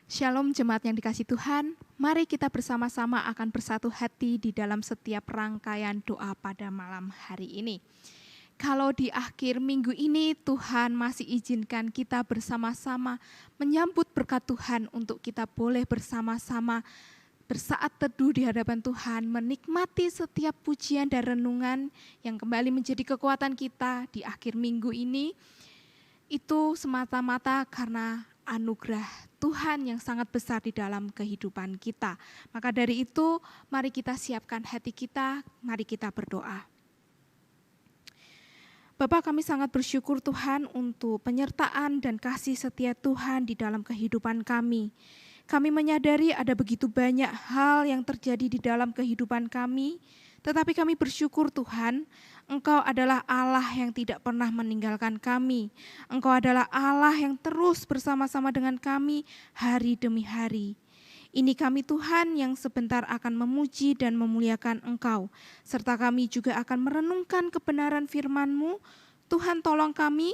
Shalom jemaat yang dikasihi Tuhan, mari kita bersama-sama akan bersatu hati di dalam setiap rangkaian doa pada malam hari ini. Kalau di akhir minggu ini Tuhan masih izinkan kita bersama-sama menyambut berkat Tuhan untuk kita boleh bersama-sama bersaat teduh di hadapan Tuhan, menikmati setiap pujian dan renungan yang kembali menjadi kekuatan kita di akhir minggu ini, itu semata-mata karena anugerah Tuhan yang sangat besar di dalam kehidupan kita. Maka dari itu, mari kita siapkan hati kita, mari kita berdoa. Bapa, kami sangat bersyukur Tuhan untuk penyertaan dan kasih setia Tuhan di dalam kehidupan kami. Kami menyadari ada begitu banyak hal yang terjadi di dalam kehidupan kami, tetapi kami bersyukur Tuhan, Engkau adalah Allah yang tidak pernah meninggalkan kami. Engkau adalah Allah yang terus bersama-sama dengan kami hari demi hari. Ini kami Tuhan yang sebentar akan memuji dan memuliakan Engkau, serta kami juga akan merenungkan kebenaran firman-Mu. Tuhan tolong kami,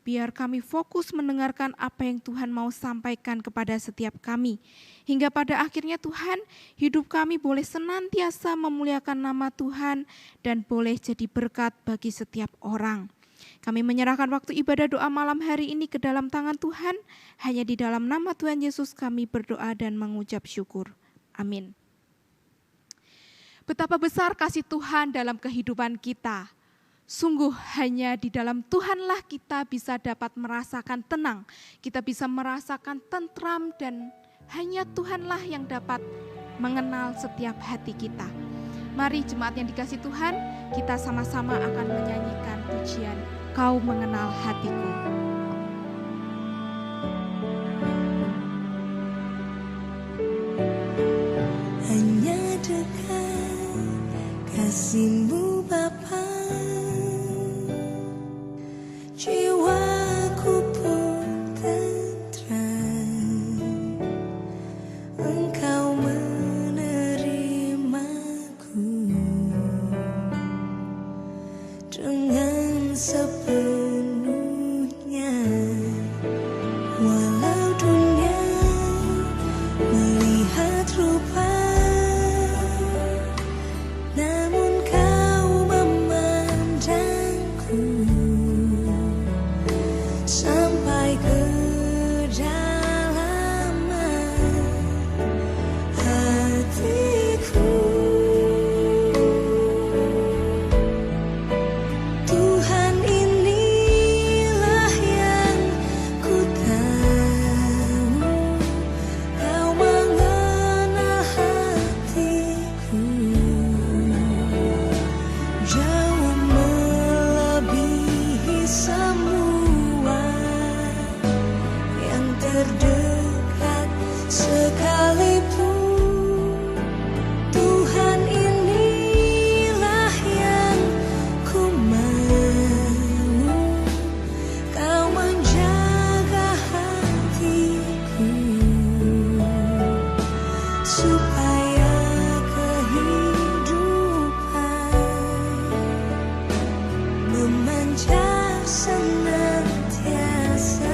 biar kami fokus mendengarkan apa yang Tuhan mau sampaikan kepada setiap kami. Hingga pada akhirnya Tuhan, hidup kami boleh senantiasa memuliakan nama Tuhan dan boleh jadi berkat bagi setiap orang. Kami menyerahkan waktu ibadah doa malam hari ini ke dalam tangan Tuhan. Hanya di dalam nama Tuhan Yesus kami berdoa dan mengucap syukur. Amin. Betapa besar kasih Tuhan dalam kehidupan kita. Sungguh hanya di dalam Tuhanlah kita bisa dapat merasakan tenang. Kita bisa merasakan tentram dan hanya Tuhanlah yang dapat mengenal setiap hati kita. Mari jemaat yang dikasihi Tuhan, kita sama-sama akan menyanyikan pujian Kau Mengenal Hatiku. Hanya dekat kasih-Mu Bapa, jiwaku pun tentram. Engkau menerimaku dengan sepenuhnya. Walau dunia melihat rupa, namun Kau memandangku sampai ke kedalaman hatiku. Tuhan, inilah yang ku tahu, Kau mengenal hatiku jauh melebihi semua yang terdekat sekalipun. Tuhan, inilah yang ku mau, Kau menjaga hatiku supaya kehidupan memancar senantiasa.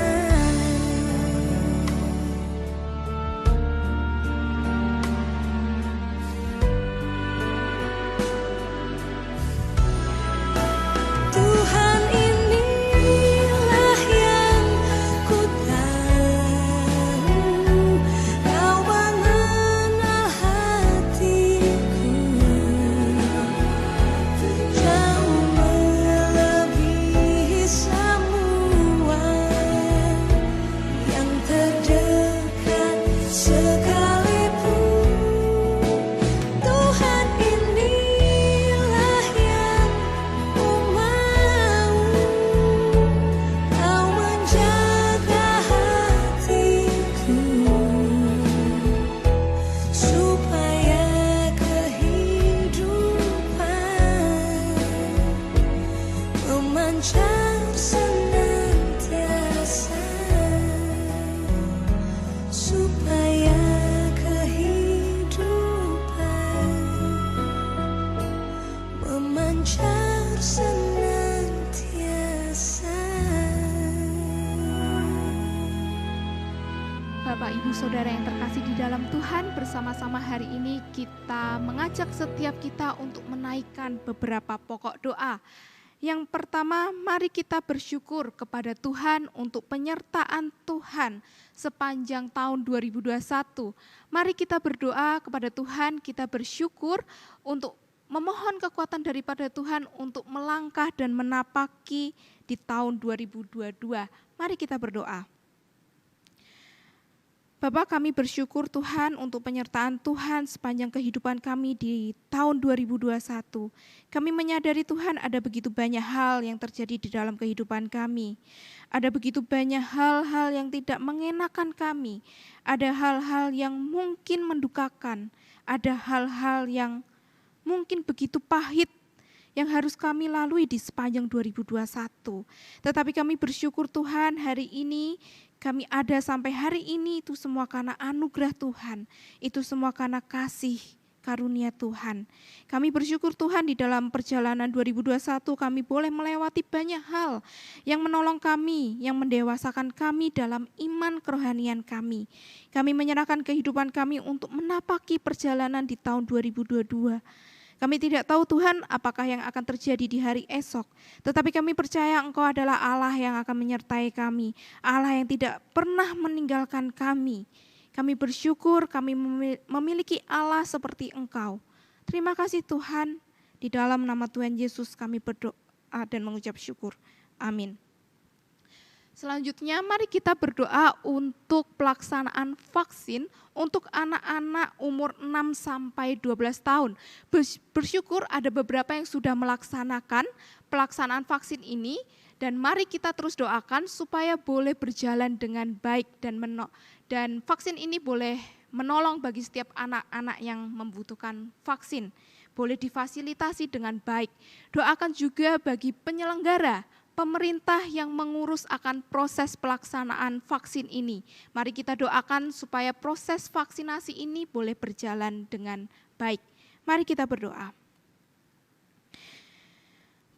Tuhan, inilah yang ku tahu, Kau mengenal hatiku jauh melebihi semua yang terdekat sekalipun. Tuhan, inilah yang ku mau, Kau menjaga hatiku supaya kehidupan memancar senantiasa, supaya kehidupan memancar senantiasa. Bapak, Ibu, Saudara yang terkasih di dalam Tuhan, bersama-sama hari ini kita mengajak setiap kita untuk menaikkan beberapa pokok doa. Yang pertama, mari kita bersyukur kepada Tuhan untuk penyertaan Tuhan sepanjang tahun 2021. Mari kita berdoa kepada Tuhan, kita bersyukur untuk memohon kekuatan daripada Tuhan untuk melangkah dan menapaki di tahun 2022. Mari kita berdoa. Bapak, kami bersyukur Tuhan untuk penyertaan Tuhan sepanjang kehidupan kami di tahun 2021. Kami menyadari Tuhan ada begitu banyak hal yang terjadi di dalam kehidupan kami. Ada begitu banyak hal-hal yang tidak mengenakan kami. Ada hal-hal yang mungkin mendukakan. Ada hal-hal yang mungkin begitu pahit yang harus kami lalui di sepanjang 2021. Tetapi kami bersyukur Tuhan hari ini kami ada sampai hari ini, itu semua karena anugerah Tuhan, itu semua karena kasih karunia Tuhan. Kami bersyukur Tuhan di dalam perjalanan 2021 kami boleh melewati banyak hal yang menolong kami, yang mendewasakan kami dalam iman kerohanian kami. Kami menyerahkan kehidupan kami untuk menapaki perjalanan di tahun 2022. Kami tidak tahu Tuhan apakah yang akan terjadi di hari esok, tetapi kami percaya Engkau adalah Allah yang akan menyertai kami, Allah yang tidak pernah meninggalkan kami. Kami bersyukur kami memiliki Allah seperti Engkau. Terima kasih Tuhan, di dalam nama Tuhan Yesus kami berdoa dan mengucap syukur. Amin. Selanjutnya mari kita berdoa untuk pelaksanaan vaksin untuk anak-anak umur 6 sampai 12 tahun. Bersyukur ada beberapa yang sudah melaksanakan pelaksanaan vaksin ini dan mari kita terus doakan supaya boleh berjalan dengan baik dan vaksin ini boleh menolong bagi setiap anak-anak yang membutuhkan vaksin. Boleh difasilitasi dengan baik. Doakan juga bagi penyelenggara, pemerintah yang mengurus akan proses pelaksanaan vaksin ini. Mari kita doakan supaya proses vaksinasi ini boleh berjalan dengan baik. Mari kita berdoa.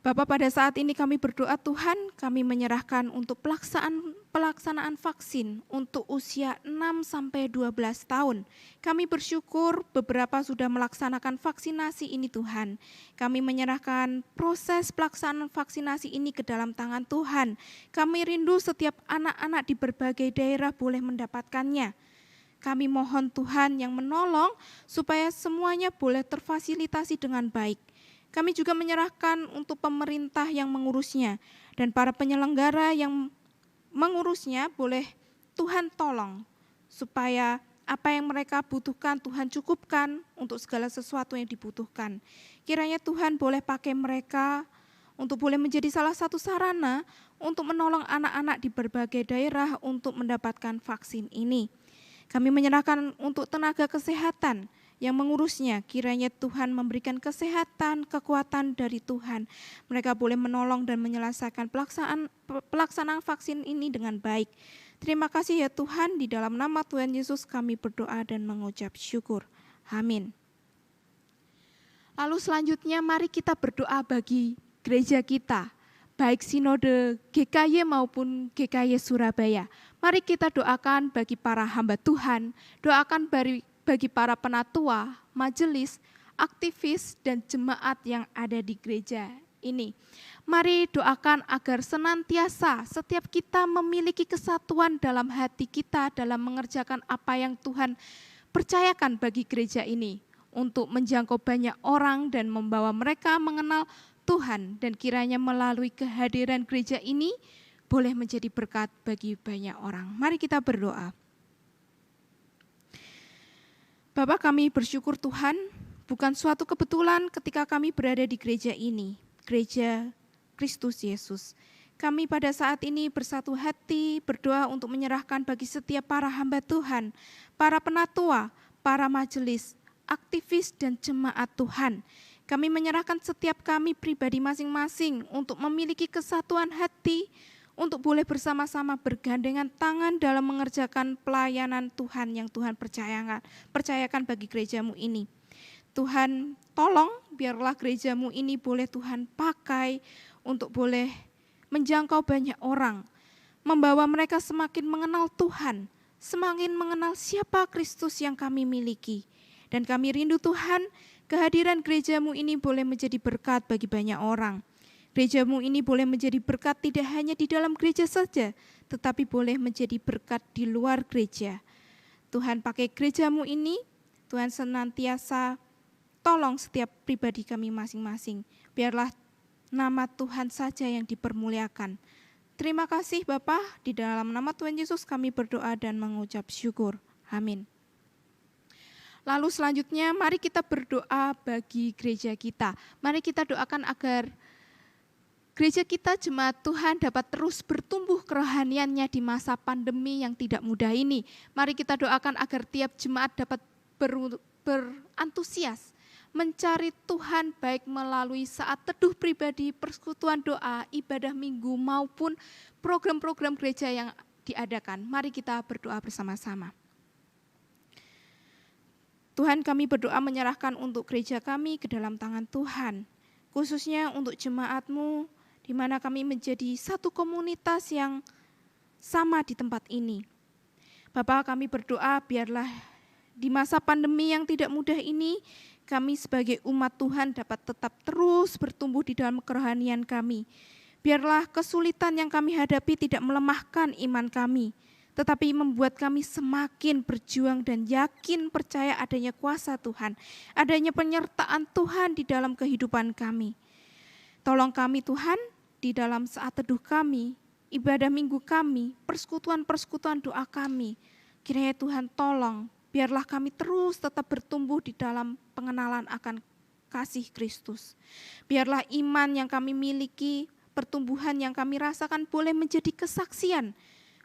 Bapak, pada saat ini kami berdoa Tuhan, kami menyerahkan untuk pelaksanaan vaksin untuk usia 6 sampai 12 tahun. Kami bersyukur beberapa sudah melaksanakan vaksinasi ini Tuhan. Kami menyerahkan proses pelaksanaan vaksinasi ini ke dalam tangan Tuhan. Kami rindu setiap anak-anak di berbagai daerah boleh mendapatkannya. Kami mohon Tuhan yang menolong supaya semuanya boleh terfasilitasi dengan baik. Kami juga menyerahkan untuk pemerintah yang mengurusnya dan para penyelenggara yang mengurusnya boleh Tuhan tolong supaya apa yang mereka butuhkan Tuhan cukupkan untuk segala sesuatu yang dibutuhkan. Kiranya Tuhan boleh pakai mereka untuk boleh menjadi salah satu sarana untuk menolong anak-anak di berbagai daerah untuk mendapatkan vaksin ini. Kami menyerahkan untuk tenaga kesehatan yang mengurusnya, kiranya Tuhan memberikan kesehatan, kekuatan dari Tuhan. Mereka boleh menolong dan menyelesaikan pelaksanaan vaksin ini dengan baik. Terima kasih ya Tuhan, di dalam nama Tuhan Yesus kami berdoa dan mengucap syukur. Amin. Lalu selanjutnya mari kita berdoa bagi gereja kita, baik Sinode GKY maupun GKY Surabaya. Mari kita doakan bagi para hamba Tuhan, doakan bagi para penatua, majelis, aktivis, dan jemaat yang ada di gereja ini. Mari doakan agar senantiasa setiap kita memiliki kesatuan dalam hati kita dalam mengerjakan apa yang Tuhan percayakan bagi gereja ini untuk menjangkau banyak orang dan membawa mereka mengenal Tuhan, dan kiranya melalui kehadiran gereja ini boleh menjadi berkat bagi banyak orang. Mari kita berdoa. Bapak, kami bersyukur Tuhan, bukan suatu kebetulan ketika kami berada di gereja ini, gereja Kristus Yesus. Kami pada saat ini bersatu hati berdoa untuk menyerahkan bagi setiap para hamba Tuhan, para penatua, para majelis, aktivis dan jemaat Tuhan. Kami menyerahkan setiap kami pribadi masing-masing untuk memiliki kesatuan hati, untuk boleh bersama-sama bergandengan tangan dalam mengerjakan pelayanan Tuhan yang Tuhan percayakan bagi gerejamu ini. Tuhan tolong biarlah gerejamu ini boleh Tuhan pakai untuk boleh menjangkau banyak orang, membawa mereka semakin mengenal Tuhan, semakin mengenal siapa Kristus yang kami miliki. Dan kami rindu Tuhan, kehadiran gereja-Mu ini boleh menjadi berkat bagi banyak orang. Gereja-Mu ini boleh menjadi berkat tidak hanya di dalam gereja saja, tetapi boleh menjadi berkat di luar gereja. Tuhan pakai gereja-Mu ini, Tuhan senantiasa tolong setiap pribadi kami masing-masing. Biarlah nama Tuhan saja yang dipermuliakan. Terima kasih Bapa, di dalam nama Tuhan Yesus kami berdoa dan mengucap syukur. Amin. Lalu selanjutnya mari kita berdoa bagi gereja kita. Mari kita doakan agar gereja kita, jemaat Tuhan, dapat terus bertumbuh kerohaniannya di masa pandemi yang tidak mudah ini. Mari kita doakan agar tiap jemaat dapat berantusias mencari Tuhan baik melalui saat teduh pribadi, persekutuan doa, ibadah minggu maupun program-program gereja yang diadakan. Mari kita berdoa bersama-sama. Tuhan, kami berdoa menyerahkan untuk gereja kami ke dalam tangan Tuhan, khususnya untuk jemaat-Mu, di mana kami menjadi satu komunitas yang sama di tempat ini. Bapa, kami berdoa biarlah di masa pandemi yang tidak mudah ini, kami sebagai umat Tuhan dapat tetap terus bertumbuh di dalam kerohanian kami. Biarlah kesulitan yang kami hadapi tidak melemahkan iman kami, tetapi membuat kami semakin berjuang dan yakin percaya adanya kuasa Tuhan, adanya penyertaan Tuhan di dalam kehidupan kami. Tolong kami Tuhan, di dalam saat teduh kami, ibadah minggu kami, persekutuan-persekutuan doa kami, kiranya Tuhan tolong, biarlah kami terus tetap bertumbuh di dalam pengenalan akan kasih Kristus. Biarlah iman yang kami miliki, pertumbuhan yang kami rasakan boleh menjadi kesaksian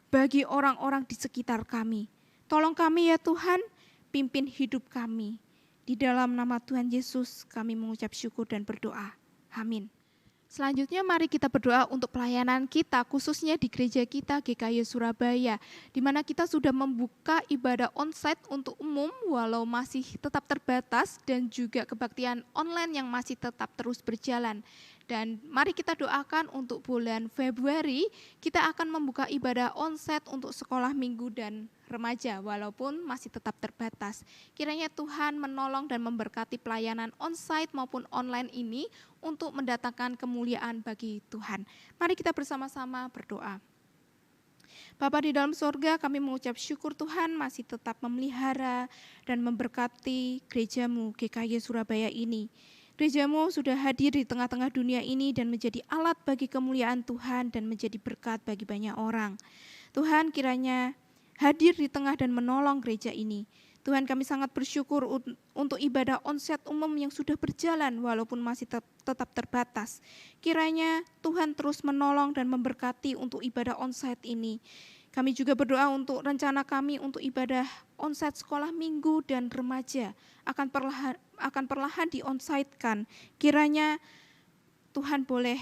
bagi orang-orang di sekitar kami. Tolong kami ya Tuhan, pimpin hidup kami. Di dalam nama Tuhan Yesus kami mengucap syukur dan berdoa. Amin. Selanjutnya mari kita berdoa untuk pelayanan kita, khususnya di gereja kita GKY Surabaya, di mana kita sudah membuka ibadah onsite untuk umum walau masih tetap terbatas dan juga kebaktian online yang masih tetap terus berjalan. Dan mari kita doakan untuk bulan Februari kita akan membuka ibadah onsite untuk sekolah minggu dan remaja walaupun masih tetap terbatas. Kiranya Tuhan menolong dan memberkati pelayanan onsite maupun online ini untuk mendatangkan kemuliaan bagi Tuhan. Mari kita bersama-sama berdoa. Bapa di dalam sorga, kami mengucap syukur Tuhan masih tetap memelihara dan memberkati gereja-Mu GKY Surabaya ini. Gereja-Mu sudah hadir di tengah-tengah dunia ini dan menjadi alat bagi kemuliaan Tuhan dan menjadi berkat bagi banyak orang. Tuhan kiranya hadir di tengah dan menolong gereja ini. Tuhan, kami sangat bersyukur untuk ibadah onsite umum yang sudah berjalan walaupun masih tetap terbatas. Kiranya Tuhan terus menolong dan memberkati untuk ibadah onsite ini. Kami juga berdoa untuk rencana kami untuk ibadah onsite sekolah minggu dan remaja akan perlahan di-onsite-kan. Kiranya Tuhan boleh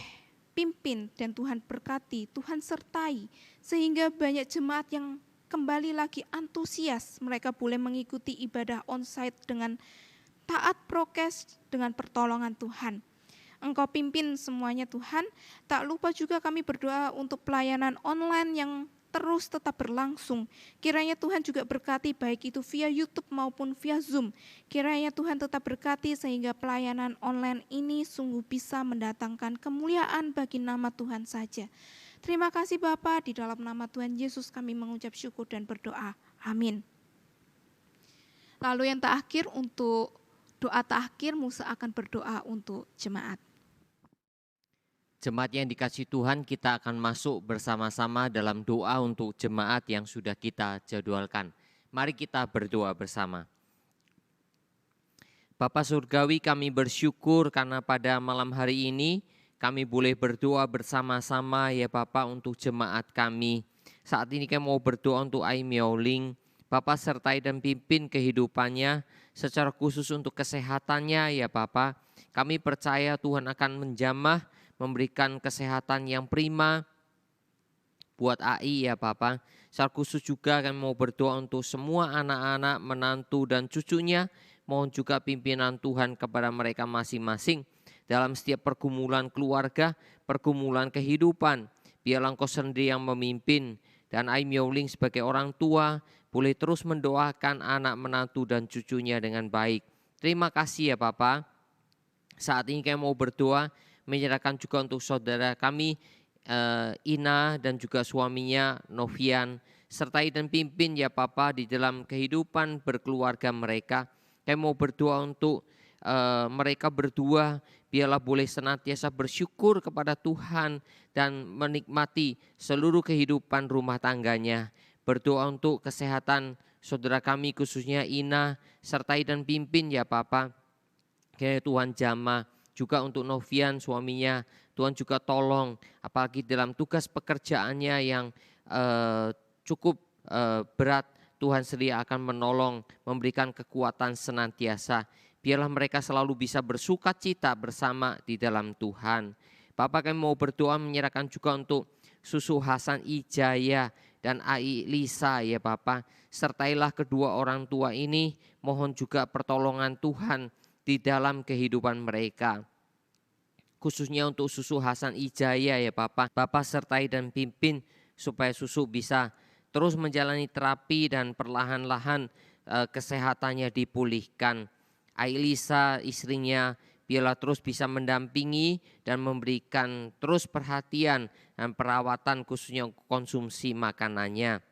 pimpin dan Tuhan berkati, Tuhan sertai sehingga banyak jemaat yang kembali lagi antusias, mereka boleh mengikuti ibadah onsite dengan taat prokes dengan pertolongan Tuhan. Engkau pimpin semuanya Tuhan. Tak lupa juga kami berdoa untuk pelayanan online yang terus tetap berlangsung. Kiranya Tuhan juga berkati baik itu via YouTube maupun via Zoom. Kiranya Tuhan tetap berkati sehingga pelayanan online ini sungguh bisa mendatangkan kemuliaan bagi nama Tuhan saja. Terima kasih Bapa, di dalam nama Tuhan Yesus kami mengucap syukur dan berdoa. Amin. Lalu yang terakhir untuk doa terakhir, Musa akan berdoa untuk jemaat. Jemaat yang dikasihi Tuhan, kita akan masuk bersama-sama dalam doa untuk jemaat yang sudah kita jadwalkan. Mari kita berdoa bersama. Bapa Surgawi, kami bersyukur karena pada malam hari ini kami boleh berdoa bersama-sama ya Bapak untuk jemaat kami. Saat ini kami mau berdoa untuk Ai Miaoling. Bapak sertai dan pimpin kehidupannya secara khusus untuk kesehatannya ya Bapak. Kami percaya Tuhan akan menjamah, memberikan kesehatan yang prima buat Ai ya Bapak. Secara khusus juga kami mau berdoa untuk semua anak-anak, menantu dan cucunya. Mohon juga pimpinan Tuhan kepada mereka masing-masing. Dalam setiap pergumulan keluarga, pergumulan kehidupan, biarlah Engkau sendiri yang memimpin Dan Aimyoling sebagai orang tua boleh terus mendoakan anak menantu dan cucunya dengan baik. Terima kasih ya Bapa. Saat ini kami mau berdoa menyerahkan juga untuk saudara kami Ina dan juga suaminya Novian. Sertai dan pimpin ya Bapa di dalam kehidupan berkeluarga mereka. Kami mau berdoa untuk mereka berdua biarlah boleh senantiasa bersyukur kepada Tuhan dan menikmati seluruh kehidupan rumah tangganya. Berdoa untuk kesehatan saudara kami khususnya Ina, sertai dan pimpin ya Bapa. Kiranya Tuhan jamah juga untuk Novian suaminya, Tuhan juga tolong apalagi dalam tugas pekerjaannya yang cukup berat, Tuhan sedia akan menolong, memberikan kekuatan senantiasa. Biarlah mereka selalu bisa bersuka cita bersama di dalam Tuhan. Bapak kami mau berdoa menyerahkan juga untuk Susu Hasan Ijaya dan Ai Lisa ya Bapak. Sertailah kedua orang tua ini, mohon juga pertolongan Tuhan di dalam kehidupan mereka. Khususnya untuk Susu Hasan Ijaya ya Bapak. Bapak sertai dan pimpin supaya Susu bisa terus menjalani terapi dan perlahan-lahan kesehatannya dipulihkan. Ailisa istrinya biarlah terus bisa mendampingi dan memberikan terus perhatian dan perawatan khususnya konsumsi makanannya.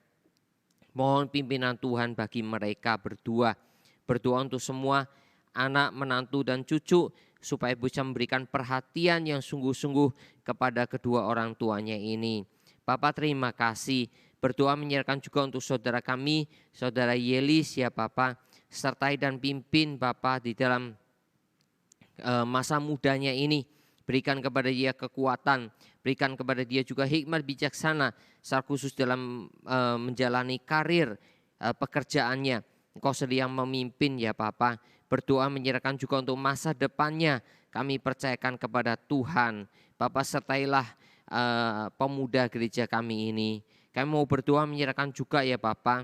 Mohon pimpinan Tuhan bagi mereka berdua. Berdoa untuk semua anak, menantu dan cucu supaya bisa memberikan perhatian yang sungguh-sungguh kepada kedua orang tuanya ini. Bapak terima kasih. Berdoa menyerahkan juga untuk saudara kami, saudara Yelis ya Bapak. Sertai dan pimpin Bapak di dalam masa mudanya ini. Berikan kepada dia kekuatan, berikan kepada dia juga hikmat bijaksana, secara khusus dalam menjalani karir pekerjaannya. Engkau sedia memimpin ya Bapak. Berdoa menyerahkan juga untuk masa depannya. Kami percayakan kepada Tuhan. Bapak sertailah pemuda gereja kami ini. Kami mau berdoa menyerahkan juga ya Bapak.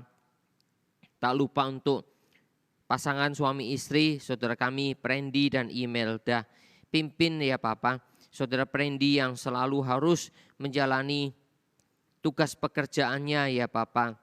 Tak lupa untuk pasangan suami istri, saudara kami Prendi dan Imelda. Pimpin ya Bapak, saudara Prendi yang selalu harus menjalani tugas pekerjaannya ya Bapak.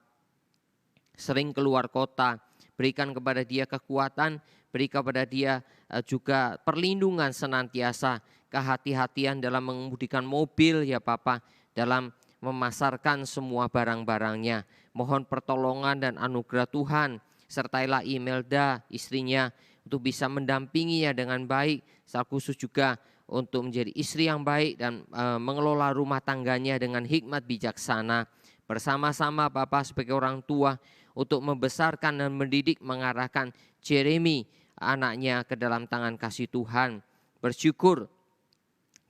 Sering keluar kota, berikan kepada dia kekuatan, beri kepada dia juga perlindungan senantiasa, kehati-hatian dalam mengemudikan mobil ya Bapak, dalam memasarkan semua barang-barangnya. Mohon pertolongan dan anugerah Tuhan. Sertailah Imelda istrinya untuk bisa mendampinginya dengan baik. Secara khusus juga untuk menjadi istri yang baik dan mengelola rumah tangganya dengan hikmat bijaksana. Bersama-sama Bapak sebagai orang tua untuk membesarkan dan mendidik mengarahkan Jeremy anaknya ke dalam tangan kasih Tuhan. Bersyukur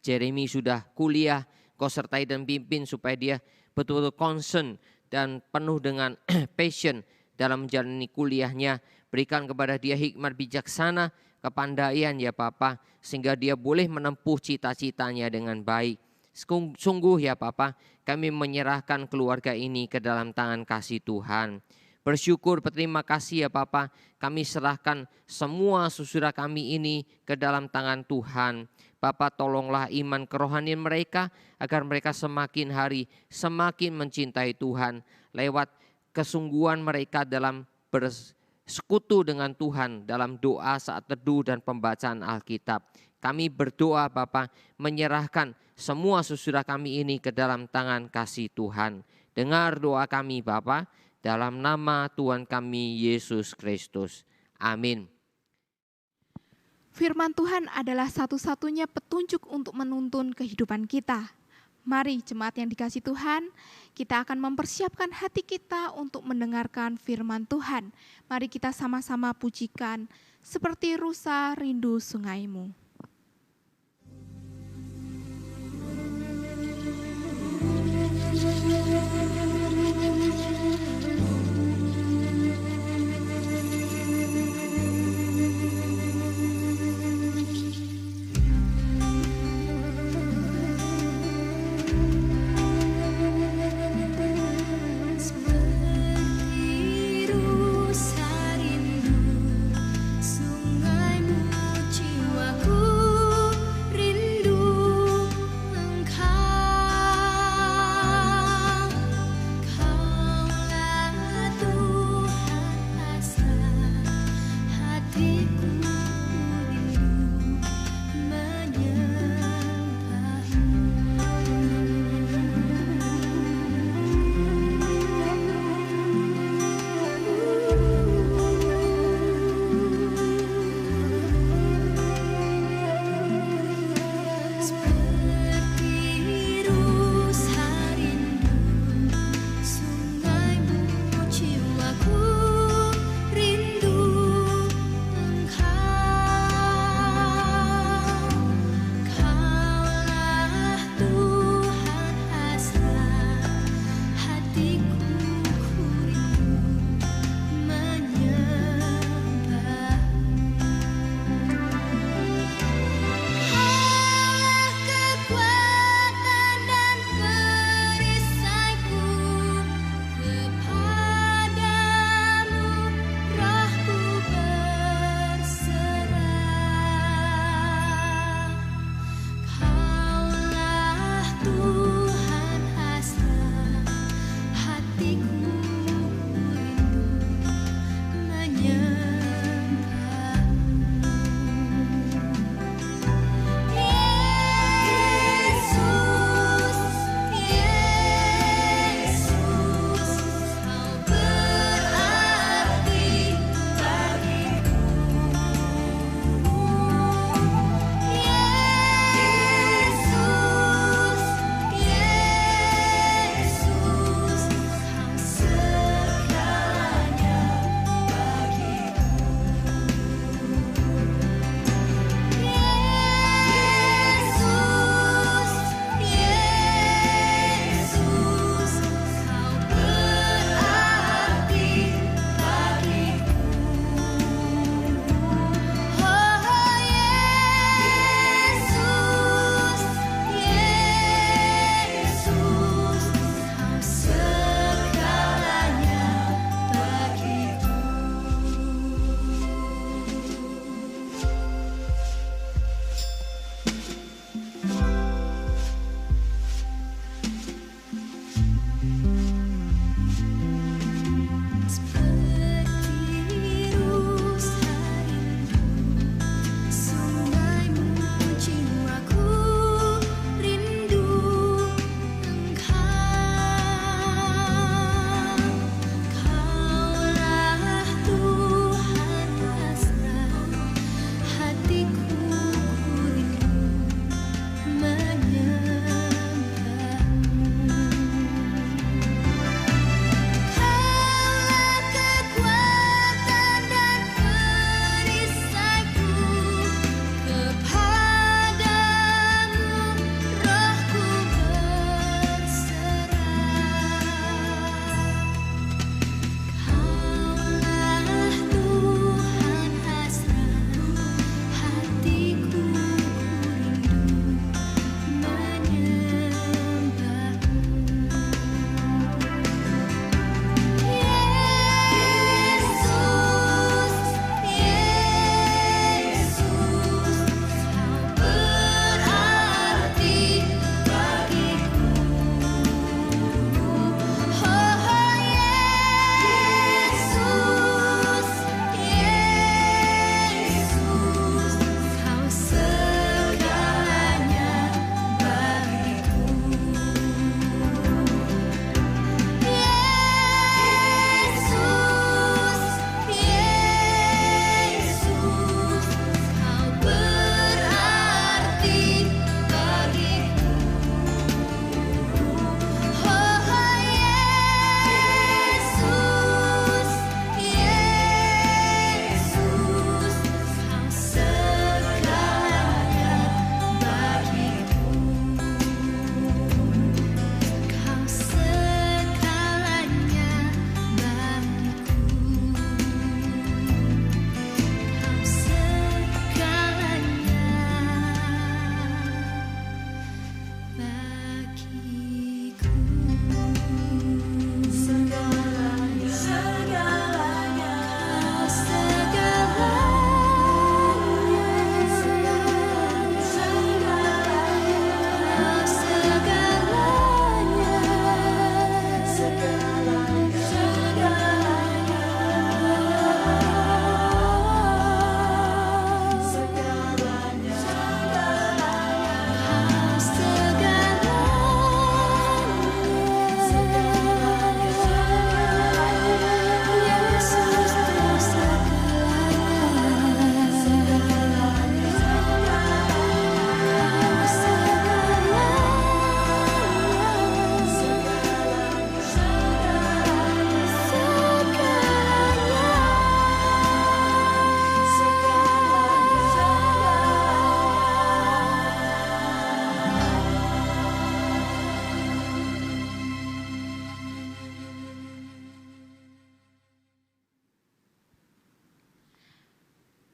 Jeremy sudah kuliah. Kau sertai dan pimpin supaya dia betul-betul concern dan penuh dengan passion dalam menjalani kuliahnya. Berikan kepada dia hikmat bijaksana, kepandaian ya Bapa, sehingga dia boleh menempuh cita-citanya dengan baik. Sungguh ya Bapa, kami menyerahkan keluarga ini ke dalam tangan kasih Tuhan. Bersyukur, berterima kasih ya Bapa, kami serahkan semua saudara kami ini ke dalam tangan Tuhan. Bapa tolonglah iman kerohanian mereka agar mereka semakin hari semakin mencintai Tuhan lewat kesungguhan mereka dalam bersekutu dengan Tuhan dalam doa saat teduh dan pembacaan Alkitab. Kami berdoa Bapa menyerahkan semua saudara kami ini ke dalam tangan kasih Tuhan. Dengar doa kami Bapa dalam nama Tuhan kami Yesus Kristus. Amin. Firman Tuhan adalah satu-satunya petunjuk untuk menuntun kehidupan kita. Mari jemaat yang dikasihi Tuhan, kita akan mempersiapkan hati kita untuk mendengarkan firman Tuhan. Mari kita sama-sama pujikan seperti rusa rindu sungaimu. Sungaimu jiwaku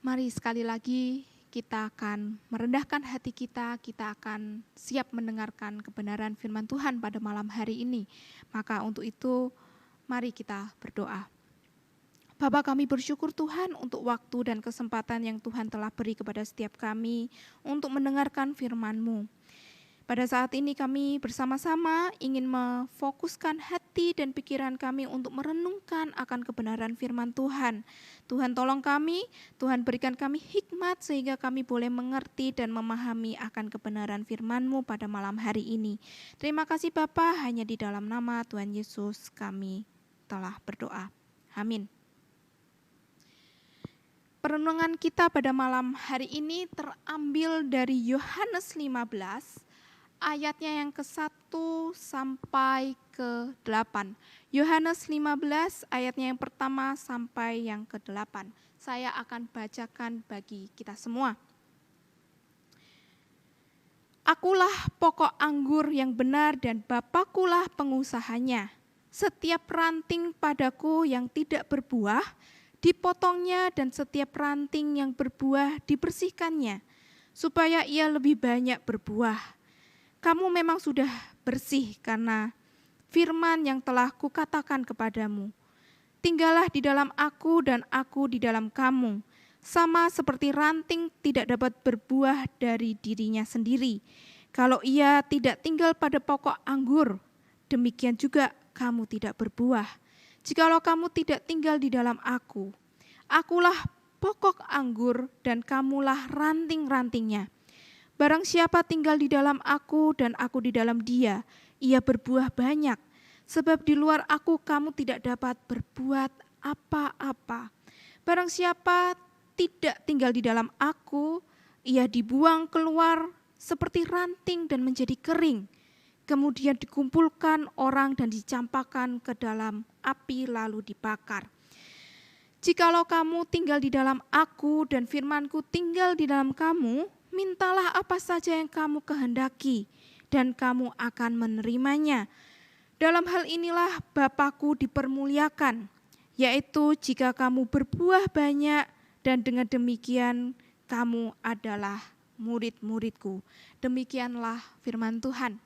Mari sekali lagi kita akan merendahkan hati kita akan siap mendengarkan kebenaran firman Tuhan pada malam hari ini. Maka untuk itu, mari kita berdoa. Bapa, kami bersyukur Tuhan untuk waktu dan kesempatan yang Tuhan telah beri kepada setiap kami untuk mendengarkan firman-Mu. Pada saat ini kami bersama-sama ingin memfokuskan hati dan pikiran kami untuk merenungkan akan kebenaran firman Tuhan. Tuhan tolong kami, Tuhan berikan kami hikmat sehingga kami boleh mengerti dan memahami akan kebenaran firman-Mu pada malam hari ini. Terima kasih Bapa, hanya di dalam nama Tuhan Yesus kami telah berdoa. Amin. Perenungan kita pada malam hari ini terambil dari Yohanes 15, ayatnya yang ke-1 sampai ke-8. Yohanes 15 ayatnya yang pertama sampai yang ke-8. Saya akan bacakan bagi kita semua. Akulah pokok anggur yang benar dan Bapakulah pengusahanya. Setiap ranting padaku yang tidak berbuah, dipotongnya, dan setiap ranting yang berbuah dibersihkannya, supaya ia lebih banyak berbuah. Kamu memang sudah bersih karena firman yang telah kukatakan kepadamu. Tinggallah di dalam aku dan aku di dalam kamu. Sama seperti ranting tidak dapat berbuah dari dirinya sendiri. Kalau ia tidak tinggal pada pokok anggur, demikian juga kamu tidak berbuah. Jikalau kamu tidak tinggal di dalam aku, akulah pokok anggur dan kamulah ranting-rantingnya. Barang siapa tinggal di dalam aku dan aku di dalam dia, ia berbuah banyak. Sebab di luar aku kamu tidak dapat berbuat apa-apa. Barang siapa tidak tinggal di dalam aku, ia dibuang keluar seperti ranting dan menjadi kering. Kemudian dikumpulkan orang dan dicampakkan ke dalam api lalu dibakar. Jikalau kamu tinggal di dalam aku dan firmanku tinggal di dalam kamu, mintalah apa saja yang kamu kehendaki, dan kamu akan menerimanya. Dalam hal inilah Bapa-Ku dipermuliakan, yaitu jika kamu berbuah banyak, dan dengan demikian kamu adalah murid-murid-Ku. Demikianlah firman Tuhan.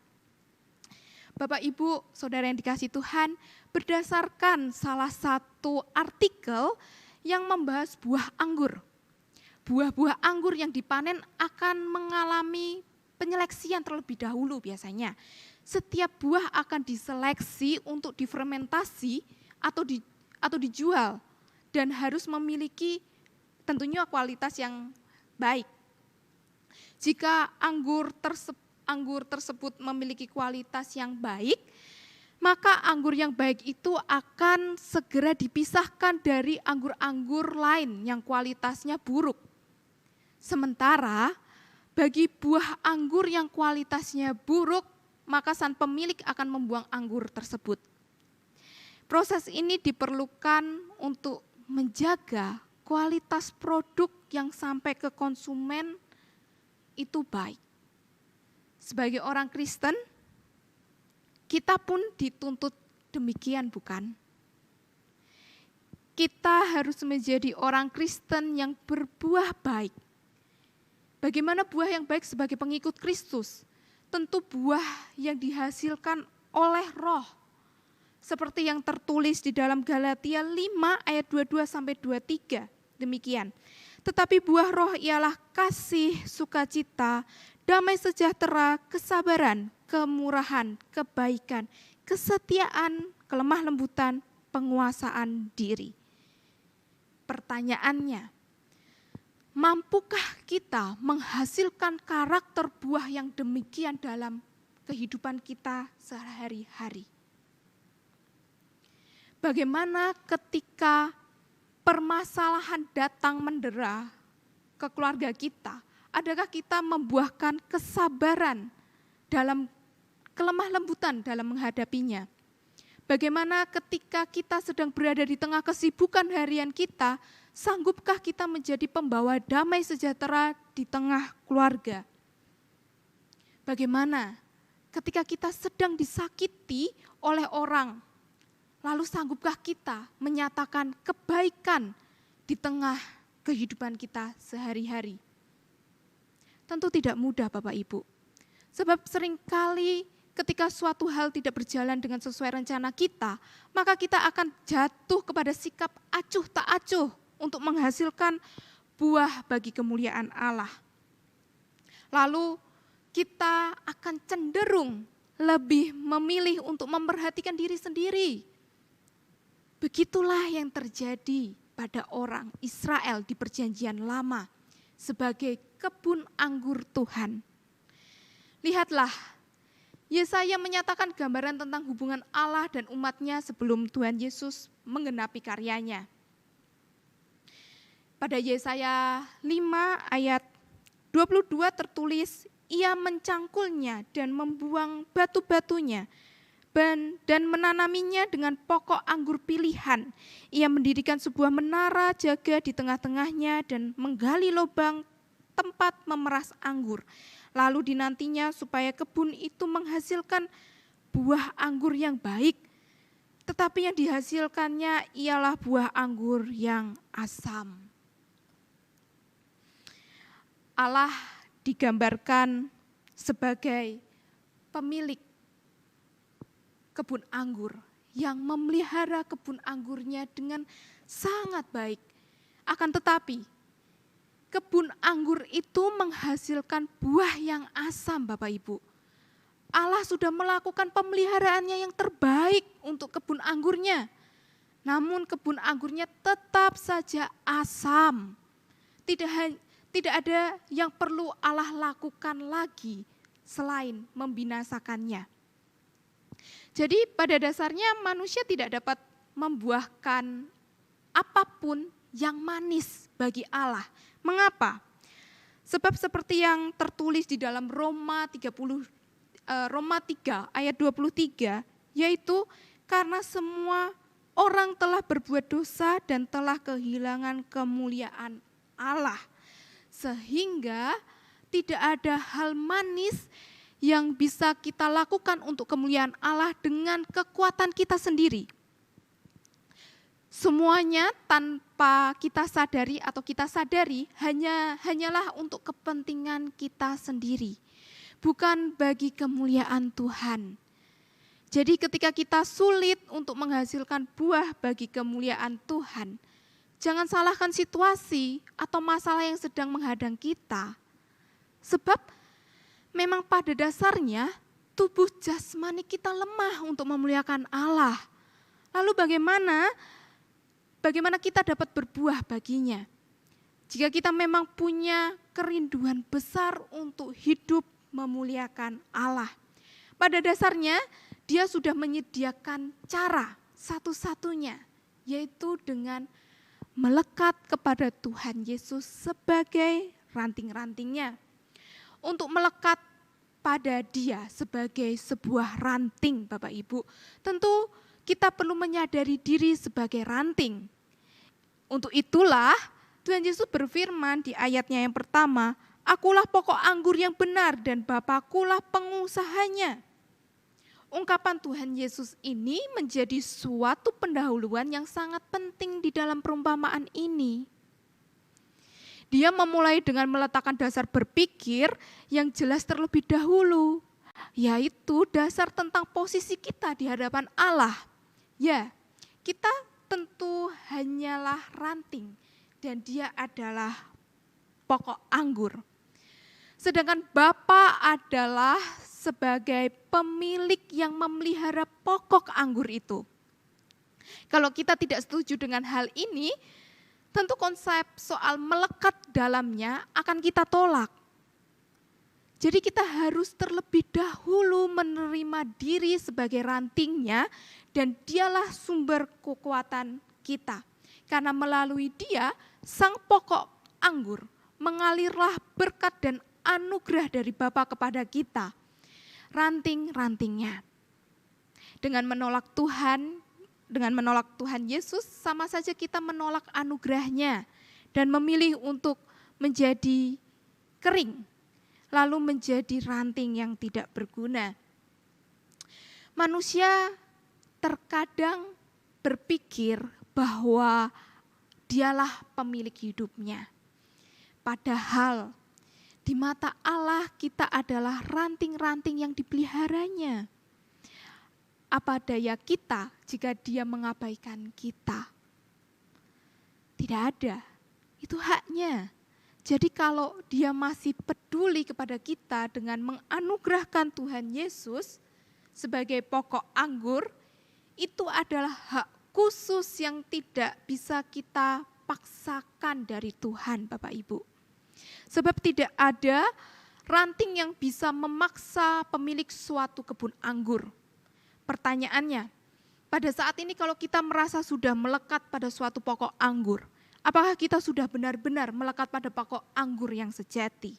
Bapak, Ibu, Saudara yang dikasihi Tuhan, berdasarkan salah satu artikel yang membahas buah anggur. Buah-buah anggur yang dipanen akan mengalami penyeleksian terlebih dahulu biasanya. Setiap buah akan diseleksi untuk difermentasi atau dijual dan harus memiliki tentunya kualitas yang baik. Jika anggur tersebut memiliki kualitas yang baik, maka anggur yang baik itu akan segera dipisahkan dari anggur-anggur lain yang kualitasnya buruk. Sementara bagi buah anggur yang kualitasnya buruk, maka sang pemilik akan membuang anggur tersebut. Proses ini diperlukan untuk menjaga kualitas produk yang sampai ke konsumen itu baik. Sebagai orang Kristen, kita pun dituntut demikian, bukan? Kita harus menjadi orang Kristen yang berbuah baik. Bagaimana buah yang baik sebagai pengikut Kristus? Tentu buah yang dihasilkan oleh Roh. Seperti yang tertulis di dalam Galatia 5 ayat 22-23. Demikian. Tetapi buah Roh ialah kasih, sukacita, damai sejahtera, kesabaran, kemurahan, kebaikan, kesetiaan, kelemah lembutan, penguasaan diri. Pertanyaannya, mampukah kita menghasilkan karakter buah yang demikian dalam kehidupan kita sehari-hari? Bagaimana ketika permasalahan datang mendera ke keluarga kita? Adakah kita membuahkan kesabaran dalam kelemah lembutan dalam menghadapinya? Bagaimana ketika kita sedang berada di tengah kesibukan harian kita, sanggupkah kita menjadi pembawa damai sejahtera di tengah keluarga? Bagaimana ketika kita sedang disakiti oleh orang, lalu sanggupkah kita menyatakan kebaikan di tengah kehidupan kita sehari-hari. Tentu tidak mudah Bapak Ibu. Sebab seringkali ketika suatu hal tidak berjalan dengan sesuai rencana kita, maka kita akan jatuh kepada sikap acuh tak acuh untuk menghasilkan buah bagi kemuliaan Allah. Lalu kita akan cenderung lebih memilih untuk memperhatikan diri sendiri. Begitulah yang terjadi pada orang Israel di Perjanjian Lama sebagai kebun anggur Tuhan. Lihatlah, Yesaya menyatakan gambaran tentang hubungan Allah dan umatnya sebelum Tuhan Yesus menggenapi karyanya. Pada Yesaya 5 ayat 22 tertulis, ia mencangkulnya dan membuang batu-batunya dan menanaminya dengan pokok anggur pilihan. Ia mendirikan sebuah menara jaga di tengah-tengahnya dan menggali lubang tempat memeras anggur. Lalu dinantinya supaya kebun itu menghasilkan buah anggur yang baik, tetapi yang dihasilkannya ialah buah anggur yang asam. Allah digambarkan sebagai pemilik kebun anggur yang memelihara kebun anggurnya dengan sangat baik. Akan tetapi, kebun anggur itu menghasilkan buah yang asam, Bapak Ibu. Allah sudah melakukan pemeliharaannya yang terbaik untuk kebun anggurnya. Namun kebun anggurnya tetap saja asam. Tidak ada yang perlu Allah lakukan lagi selain membinasakannya. Jadi pada dasarnya manusia tidak dapat membuahkan apapun yang manis bagi Allah. Mengapa? Sebab seperti yang tertulis di dalam Roma 3 ayat 23, yaitu karena semua orang telah berbuat dosa dan telah kehilangan kemuliaan Allah. Sehingga tidak ada hal manis yang bisa kita lakukan untuk kemuliaan Allah dengan kekuatan kita sendiri. Semuanya tanpa kita sadari atau kita sadari hanyalah untuk kepentingan kita sendiri, bukan bagi kemuliaan Tuhan. Jadi ketika kita sulit untuk menghasilkan buah bagi kemuliaan Tuhan, jangan salahkan situasi atau masalah yang sedang menghadang kita. Sebab memang pada dasarnya tubuh jasmani kita lemah untuk memuliakan Allah. Lalu bagaimana kita dapat berbuah baginya? Jika kita memang punya kerinduan besar untuk hidup memuliakan Allah. Pada dasarnya Dia sudah menyediakan cara satu-satunya, yaitu dengan melekat kepada Tuhan Yesus sebagai ranting-rantingnya. Untuk melekat pada Dia sebagai sebuah ranting, Bapak Ibu, tentu kita perlu menyadari diri sebagai ranting. Untuk itulah Tuhan Yesus berfirman di ayatnya yang pertama, "Akulah pokok anggur yang benar dan Bapakulah pengusahanya." Ungkapan Tuhan Yesus ini menjadi suatu pendahuluan yang sangat penting di dalam perumpamaan ini. Dia memulai dengan meletakkan dasar berpikir yang jelas terlebih dahulu, yaitu dasar tentang posisi kita di hadapan Allah. Ya, kita tentu hanyalah ranting dan Dia adalah pokok anggur. Sedangkan Bapa adalah sebagai pemilik yang memelihara pokok anggur itu. Kalau kita tidak setuju dengan hal ini, tentu konsep soal melekat dalamnya akan kita tolak. Jadi kita harus terlebih dahulu menerima diri sebagai rantingnya dan Dialah sumber kekuatan kita. Karena melalui Dia, sang pokok anggur, mengalirlah berkat dan anugerah dari Bapa kepada kita, ranting-rantingnya. Dengan menolak Tuhan Yesus, sama saja kita menolak anugerahnya dan memilih untuk menjadi kering, lalu menjadi ranting yang tidak berguna. Manusia terkadang berpikir bahwa Dialah pemilik hidupnya. Padahal di mata Allah kita adalah ranting-ranting yang dipeliharanya. Apa daya kita jika Dia mengabaikan kita? Tidak ada, itu haknya. Jadi kalau Dia masih peduli kepada kita dengan menganugerahkan Tuhan Yesus sebagai pokok anggur, itu adalah hak khusus yang tidak bisa kita paksakan dari Tuhan, Bapak Ibu. Sebab tidak ada ranting yang bisa memaksa pemilik suatu kebun anggur. Pertanyaannya, pada saat ini kalau kita merasa sudah melekat pada suatu pokok anggur, apakah kita sudah benar-benar melekat pada pokok anggur yang sejati?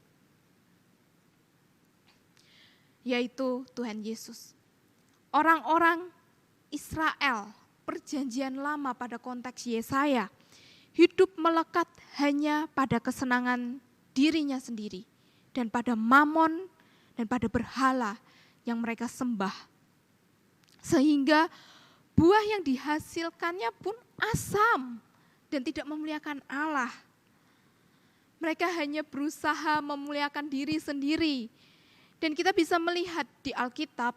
Yaitu Tuhan Yesus. Orang-orang Israel, perjanjian lama pada konteks Yesaya, hidup melekat hanya pada kesenangan dirinya sendiri dan pada mamon dan pada berhala yang mereka sembah. Sehingga buah yang dihasilkannya pun asam dan tidak memuliakan Allah. Mereka hanya berusaha memuliakan diri sendiri. Dan kita bisa melihat di Alkitab,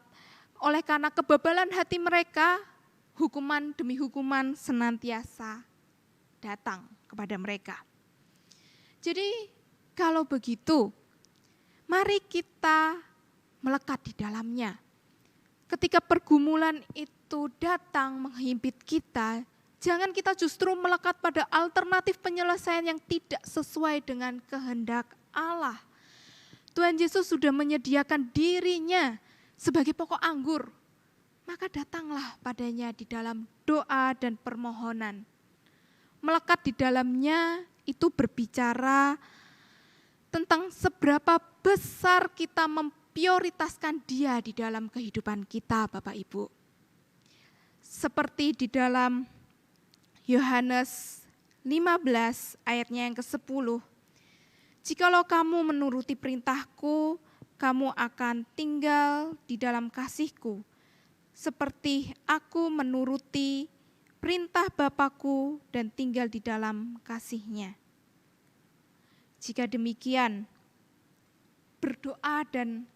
oleh karena kebebalan hati mereka, hukuman demi hukuman senantiasa datang kepada mereka. Jadi kalau begitu, mari kita melekat di dalamnya. Ketika pergumulan itu datang menghimpit kita, jangan kita justru melekat pada alternatif penyelesaian yang tidak sesuai dengan kehendak Allah. Tuhan Yesus sudah menyediakan dirinya sebagai pokok anggur. Maka datanglah padanya di dalam doa dan permohonan. Melekat di dalamnya itu berbicara tentang seberapa besar kita memprioritaskan Dia di dalam kehidupan kita, Bapak Ibu. Seperti di dalam Yohanes 15 ayatnya yang ke-10. Jikalau kamu menuruti perintahku, kamu akan tinggal di dalam kasihku, seperti aku menuruti perintah Bapakku dan tinggal di dalam kasih-Nya. Jika demikian, berdoa dan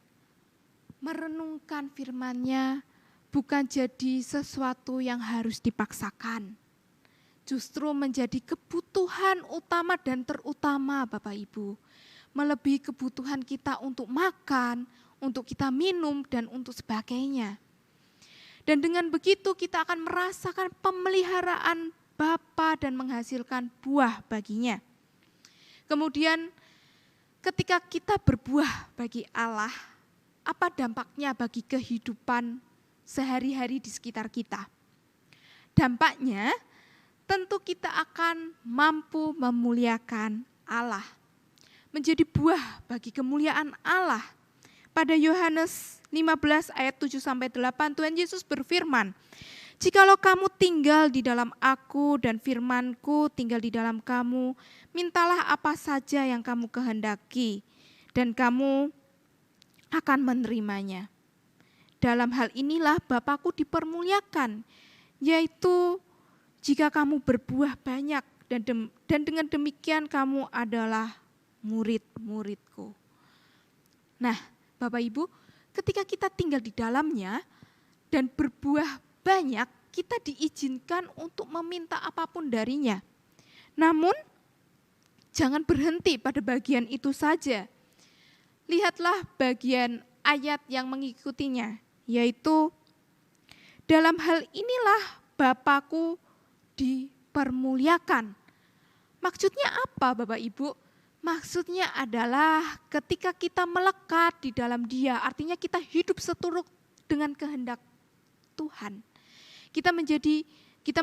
merenungkan firman-Nya bukan jadi sesuatu yang harus dipaksakan. Justru menjadi kebutuhan utama dan terutama, Bapak Ibu. Melebihi kebutuhan kita untuk makan, untuk kita minum, dan untuk sebagainya. Dan dengan begitu kita akan merasakan pemeliharaan Bapa dan menghasilkan buah baginya. Kemudian ketika kita berbuah bagi Allah, apa dampaknya bagi kehidupan sehari-hari di sekitar kita? Dampaknya tentu kita akan mampu memuliakan Allah. Menjadi buah bagi kemuliaan Allah. Pada Yohanes 15 ayat 7-8 Tuhan Yesus berfirman, "Jikalau kamu tinggal di dalam aku dan firman-Ku tinggal di dalam kamu, mintalah apa saja yang kamu kehendaki dan kamu akan menerimanya. Dalam hal inilah Bapa-Ku dipermuliakan, yaitu jika kamu berbuah banyak dan dengan demikian kamu adalah murid-murid-Ku." Nah, Bapak Ibu, ketika kita tinggal di dalamnya dan berbuah banyak, kita diizinkan untuk meminta apapun darinya. Namun, jangan berhenti pada bagian itu saja. Lihatlah bagian ayat yang mengikutinya, yaitu dalam hal inilah Bapa-Ku dipermuliakan. Maksudnya apa, Bapak Ibu? Maksudnya adalah ketika kita melekat di dalam Dia, artinya kita hidup seturut dengan kehendak Tuhan. Kita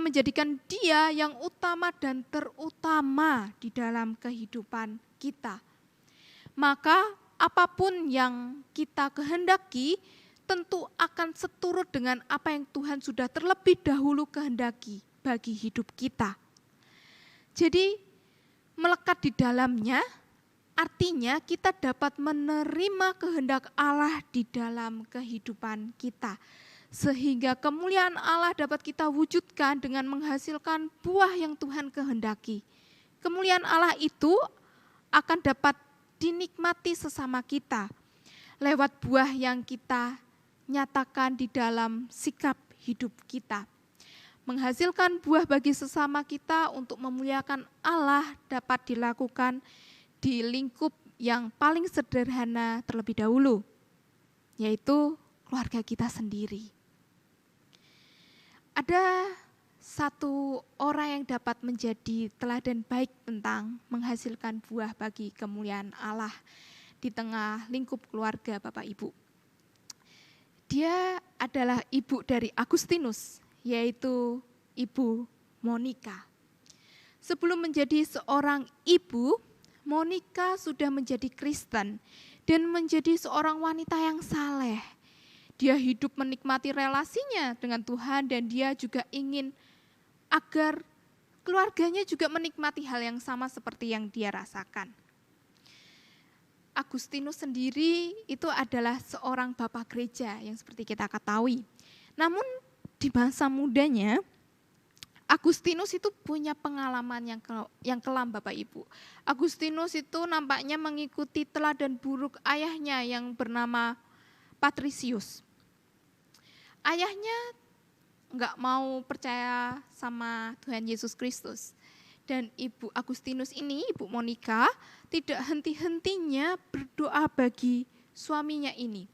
menjadikan Dia yang utama dan terutama di dalam kehidupan kita. Maka apapun yang kita kehendaki tentu akan seturut dengan apa yang Tuhan sudah terlebih dahulu kehendaki bagi hidup kita. Jadi melekat di dalamnya artinya kita dapat menerima kehendak Allah di dalam kehidupan kita. sehingga kemuliaan Allah dapat kita wujudkan dengan menghasilkan buah yang Tuhan kehendaki. Kemuliaan Allah itu akan dapat dinikmati sesama kita lewat buah yang kita nyatakan di dalam sikap hidup kita. Menghasilkan buah bagi sesama kita untuk memuliakan Allah dapat dilakukan di lingkup yang paling sederhana terlebih dahulu, yaitu keluarga kita sendiri. Ada satu orang yang dapat menjadi teladan baik tentang menghasilkan buah bagi kemuliaan Allah di tengah lingkup keluarga Bapak Ibu. Dia adalah ibu dari Agustinus, yaitu Ibu Monica. Sebelum menjadi seorang ibu, Monica sudah menjadi Kristen dan menjadi seorang wanita yang saleh. Dia hidup menikmati relasinya dengan Tuhan dan dia juga ingin agar keluarganya juga menikmati hal yang sama seperti yang dia rasakan. Agustinus sendiri itu adalah seorang bapak gereja yang seperti kita ketahui. Namun di masa mudanya, Agustinus itu punya pengalaman yang kelam Bapak Ibu. Agustinus itu nampaknya mengikuti teladan buruk ayahnya yang bernama Patrisius. Ayahnya enggak mau percaya sama Tuhan Yesus Kristus. Dan Ibu Agustinus ini, Ibu Monica, tidak henti-hentinya berdoa bagi suaminya ini.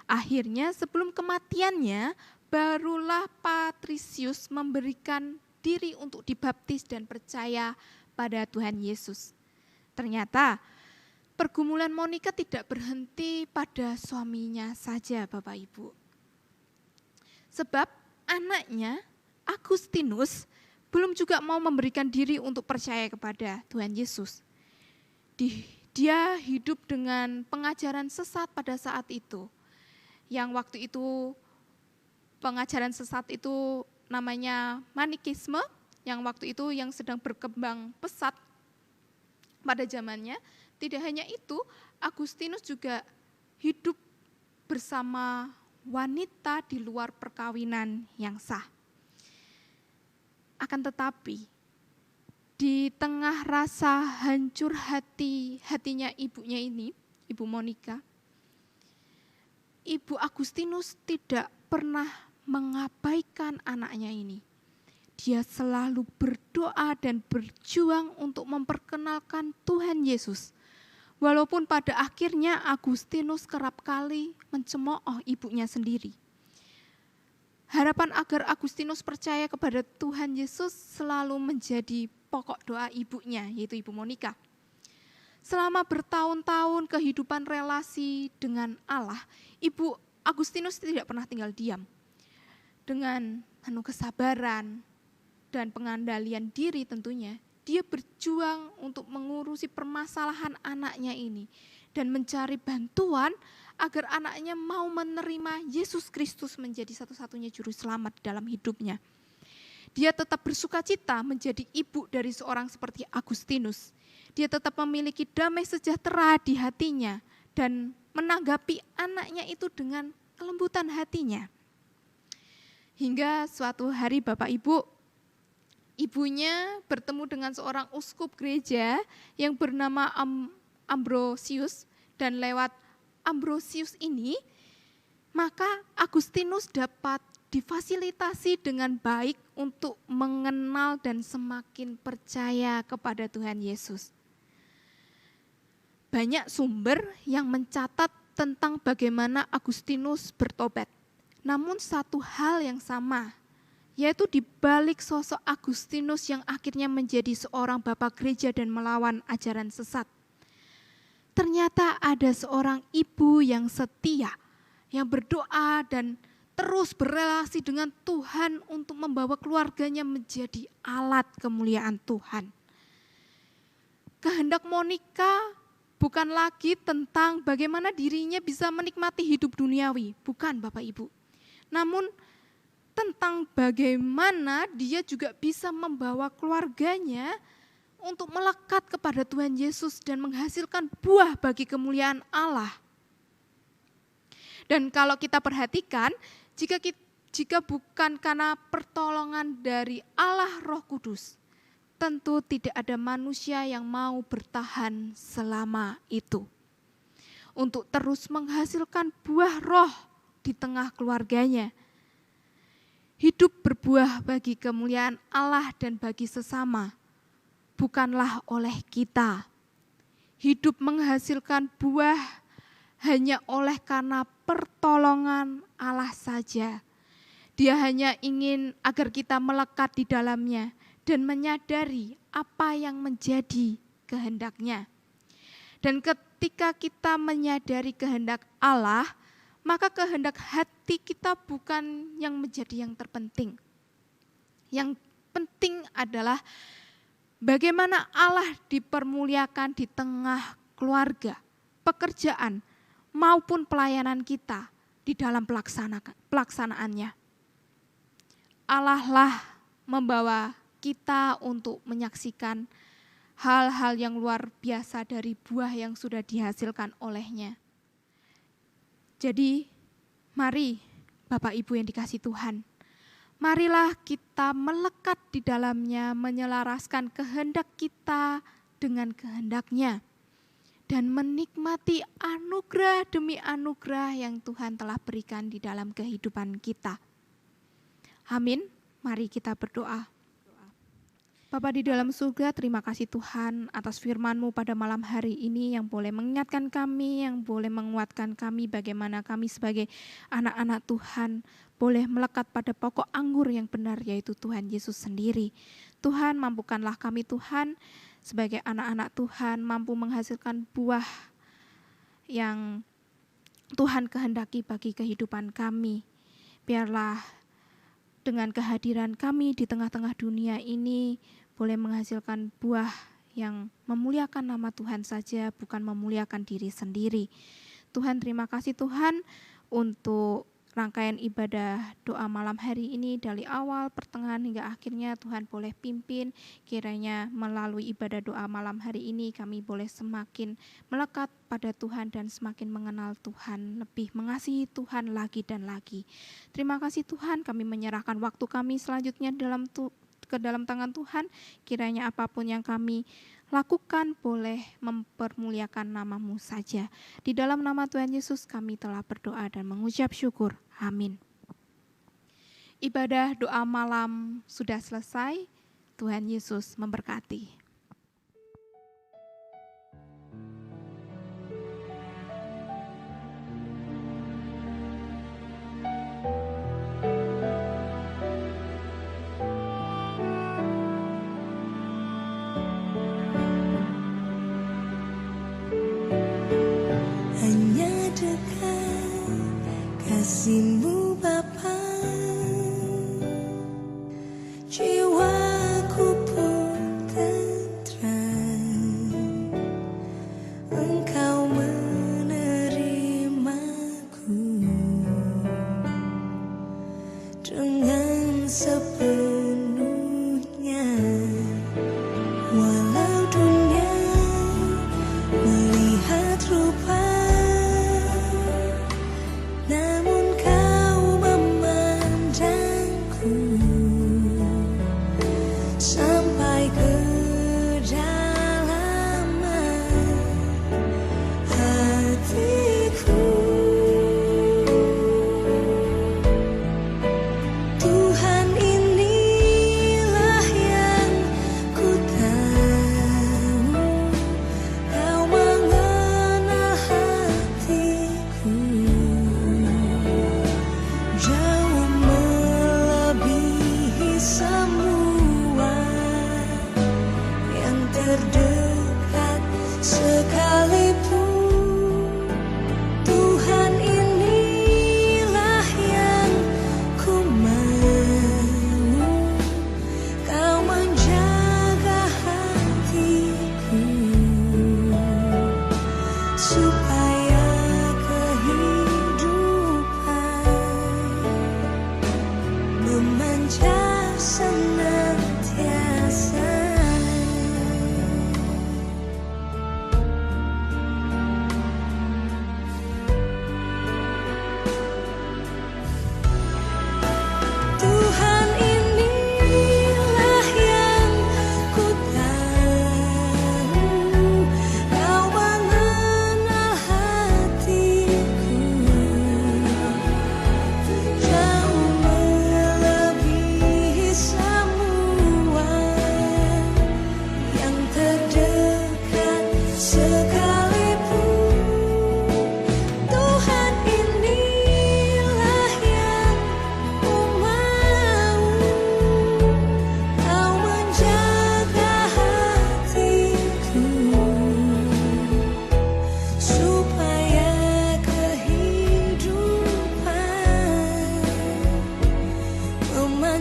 Akhirnya sebelum kematiannya, barulah Patrisius memberikan diri untuk dibaptis dan percaya pada Tuhan Yesus. Ternyata pergumulan Monica tidak berhenti pada suaminya saja Bapak Ibu. Sebab anaknya Agustinus belum juga mau memberikan diri untuk percaya kepada Tuhan Yesus. Dia hidup dengan pengajaran sesat pada saat itu. Yang waktu itu pengajaran sesat itu namanya Manikisme, yang waktu itu yang sedang berkembang pesat pada zamannya. Tidak hanya itu, Agustinus juga hidup bersama wanita di luar perkawinan yang sah. Akan tetapi, di tengah rasa hancur hatinya ibunya ini, Ibu Monica, Ibu Agustinus tidak pernah mengabaikan anaknya ini. Dia selalu berdoa dan berjuang untuk memperkenalkan Tuhan Yesus. Walaupun pada akhirnya Agustinus kerap kali mencemooh ibunya sendiri. Harapan agar Agustinus percaya kepada Tuhan Yesus selalu menjadi pokok doa ibunya, yaitu Ibu Monica. Selama bertahun-tahun kehidupan relasi dengan Allah, Ibu Agustinus tidak pernah tinggal diam. Dengan penuh kesabaran dan pengandalian diri tentunya, dia berjuang untuk mengurusi permasalahan anaknya ini dan mencari bantuan agar anaknya mau menerima Yesus Kristus menjadi satu-satunya juru selamat dalam hidupnya. Dia tetap bersukacita menjadi ibu dari seorang seperti Agustinus. Dia tetap memiliki damai sejahtera di hatinya dan menanggapi anaknya itu dengan kelembutan hatinya. Hingga suatu hari Bapak Ibu, ibunya bertemu dengan seorang uskup gereja yang bernama Ambrosius, dan lewat Ambrosius ini, maka Agustinus dapat difasilitasi dengan baik untuk mengenal dan semakin percaya kepada Tuhan Yesus. Banyak sumber yang mencatat tentang bagaimana Agustinus bertobat. Namun satu hal yang sama, yaitu di balik sosok Agustinus yang akhirnya menjadi seorang bapak gereja dan melawan ajaran sesat. Ternyata ada seorang ibu yang setia, yang berdoa dan terus berelasi dengan Tuhan untuk membawa keluarganya menjadi alat kemuliaan Tuhan. Kehendak Monica bukan lagi tentang bagaimana dirinya bisa menikmati hidup duniawi, bukan Bapak Ibu. Namun tentang bagaimana dia juga bisa membawa keluarganya untuk melekat kepada Tuhan Yesus dan menghasilkan buah bagi kemuliaan Allah. Dan kalau kita perhatikan, Jika bukan karena pertolongan dari Allah Roh Kudus, tentu tidak ada manusia yang mau bertahan selama itu. Untuk terus menghasilkan buah roh di tengah keluarganya. Hidup berbuah bagi kemuliaan Allah dan bagi sesama, bukanlah oleh kita. Hidup menghasilkan buah hanya oleh karena pertolongan Allah saja. Dia hanya ingin agar kita melekat di dalamnya dan menyadari apa yang menjadi kehendak-Nya. Dan ketika kita menyadari kehendak Allah, maka kehendak hati kita bukan yang menjadi yang terpenting. Yang penting adalah bagaimana Allah dipermuliakan di tengah keluarga, pekerjaan, maupun pelayanan kita di dalam pelaksanaannya. Allah lah membawa kita untuk menyaksikan hal-hal yang luar biasa dari buah yang sudah dihasilkan oleh-Nya. Jadi, mari Bapak Ibu yang dikasihi Tuhan, marilah kita melekat di dalamnya, menyelaraskan kehendak kita dengan kehendak-Nya, dan menikmati anugerah demi anugerah yang Tuhan telah berikan di dalam kehidupan kita. Amin. Mari kita berdoa. Bapa di dalam surga, terima kasih Tuhan atas firman-Mu pada malam hari ini yang boleh mengingatkan kami, yang boleh menguatkan kami bagaimana kami sebagai anak-anak Tuhan boleh melekat pada pokok anggur yang benar, yaitu Tuhan Yesus sendiri. Tuhan, mampukanlah kami Tuhan sebagai anak-anak Tuhan mampu menghasilkan buah yang Tuhan kehendaki bagi kehidupan kami. Biarlah dengan kehadiran kami di tengah-tengah dunia ini boleh menghasilkan buah yang memuliakan nama Tuhan saja, bukan memuliakan diri sendiri. Tuhan, terima kasih Tuhan untuk rangkaian ibadah doa malam hari ini dari awal, pertengahan hingga akhirnya. Tuhan boleh pimpin, kiranya melalui ibadah doa malam hari ini kami boleh semakin melekat pada Tuhan dan semakin mengenal Tuhan, lebih mengasihi Tuhan lagi dan lagi. Terima kasih Tuhan, kami menyerahkan waktu kami selanjutnya ke dalam tangan Tuhan. Kiranya apapun yang kami lakukan boleh mempermuliakan nama-Mu saja. Di dalam nama Tuhan Yesus kami telah berdoa dan mengucap syukur. Amin. Ibadah doa malam sudah selesai. Tuhan Yesus memberkati. Kasih-Mu Bapa, jiwaku pun tentram. Engkau menerimaku dengan sepenuhnya. Walau dunia melihat rupa, namun Kau memandangku sampai ke kedalaman hatiku. Tuhan, inilah yang ku tahu, Kau mengenal hatiku jauh melebihi semua yang terdekat sekalipun. Tuhan, inilah yang ku mau, Kau menjaga hatiku supaya kehidupan memancar senantiasa.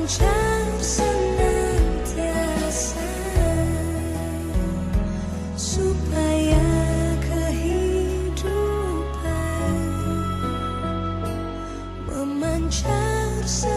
memancar senantiasa, supaya kehidupan memancar senantiasa.